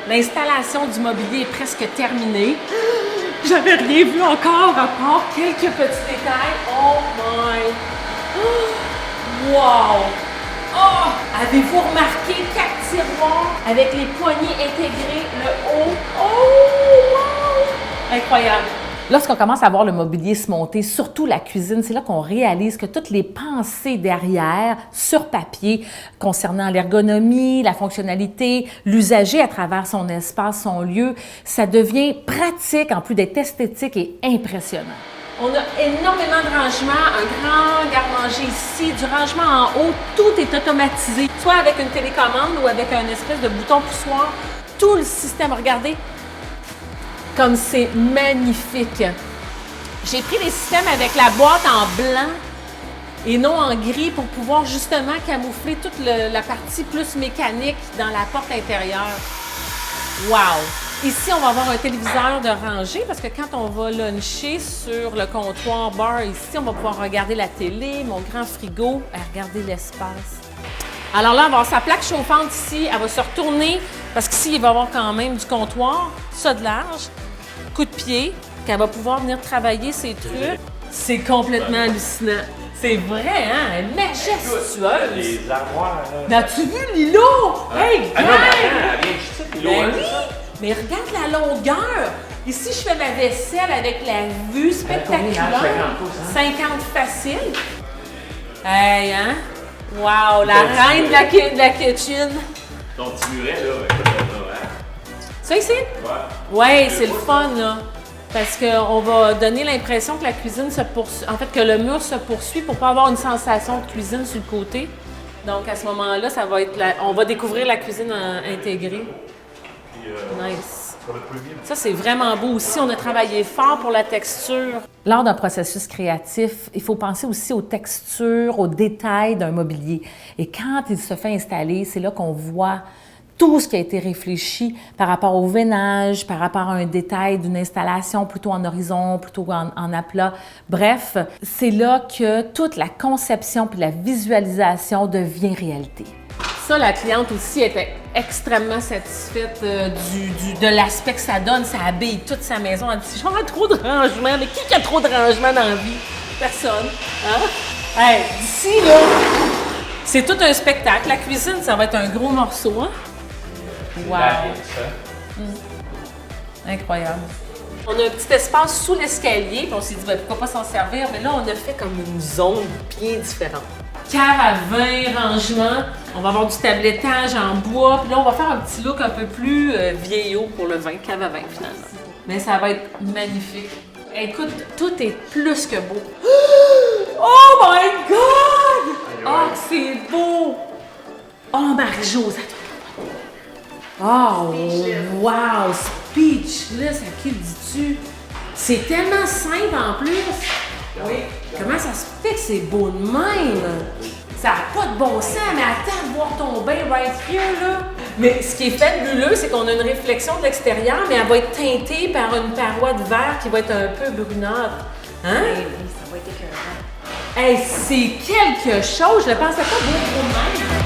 L'installation du mobilier est presque terminée. J'avais rien vu encore à part quelques petits détails. Oh my! Wow! Oh! Avez-vous remarqué 4 tiroirs avec les poignées intégrées, le haut? Oh! Wow! Incroyable! Lorsqu'on commence à voir le mobilier se monter, surtout la cuisine, c'est là qu'on réalise que toutes les pensées derrière, sur papier, concernant l'ergonomie, la fonctionnalité, l'usager à travers son espace, son lieu, ça devient pratique en plus d'être esthétique et impressionnant. On a énormément de rangements, un grand garde-manger ici, du rangement en haut, tout est automatisé, soit avec une télécommande ou avec un espèce de bouton poussoir. Tout le système, regardez, comme c'est magnifique. J'ai pris les systèmes avec la boîte en blanc et non en gris pour pouvoir justement camoufler toute la partie plus mécanique dans la porte intérieure. Wow! Ici, on va avoir un téléviseur de rangée parce que quand on va luncher sur le comptoir bar ici, on va pouvoir regarder la télé, mon grand frigo, et regarder l'espace. Alors là, on va avoir sa plaque chauffante ici, elle va se retourner parce qu'ici, il va y avoir quand même du comptoir, ça de large, coup de pied, qu'elle va pouvoir venir travailler ses trucs. C'est complètement hallucinant. C'est vrai, hein? Elle est majestueuse. Les armoires. As-tu vu Lilo? Hey, Ah non, regarde! elle vient juste Lilo, Ben hein, oui, c'est ça? mais regarde la longueur. Ici, je fais ma vaisselle avec la vue spectaculaire. 50 facile. Hey, hein? Wow, la reine de la kitchen. Ton petit muret, là, écoute, là, hein? Ça ici? Ouais. Ouais, c'est le fun, là. Parce qu'on va donner l'impression que la cuisine se poursuit, en fait, que le mur se poursuit pour pas avoir une sensation de cuisine sur le côté. Donc, à ce moment-là, ça va être on va découvrir la cuisine intégrée. Puis, Nice. sur le premier. Ça, c'est vraiment beau aussi. On a travaillé fort pour la texture. Lors d'un processus créatif, il faut penser aussi aux textures, aux détails d'un mobilier. Et quand il se fait installer, c'est là qu'on voit tout ce qui a été réfléchi par rapport au veinage, par rapport à un détail d'une installation plutôt en horizon, plutôt en aplat. Bref, c'est là que toute la conception puis la visualisation devient réalité. Ça, la cliente aussi était extrêmement satisfaite de l'aspect que ça donne. Ça habille toute sa maison. Elle dit « J'aurais trop de rangement. » Mais qui a trop de rangement dans la vie? Personne. Hein? Hey, d'ici, là, c'est tout un spectacle. La cuisine, ça va être un gros morceau. Hein? Wow! Incroyable. On a un petit espace sous l'escalier, puis on s'est dit ben, pourquoi pas s'en servir, mais là on a fait comme une zone bien différente. Cave à vin, rangement, on va avoir du tablettage en bois, puis là on va faire un petit look un peu plus vieillot pour le vin, cave à vin finalement. Mais ça va être magnifique. Écoute, tout est plus que beau. Oh my God! Oh, c'est beau! Oh Marie-Josée! Oh, wow! Speechless, à qui le dis-tu? C'est tellement simple en plus! Oui. Comment ça se fait que c'est beau de même? Ça n'a pas de bon sens, mais attends de voir ton bain right here, là! Mais ce qui est fabuleux, c'est qu'on a une réflexion de l'extérieur, mais elle va être teintée par une paroi de verre qui va être un peu brunâtre. Hein? Oui, ça va être écœurant. Hey, c'est quelque chose! Je ne pensais pas beaucoup de même.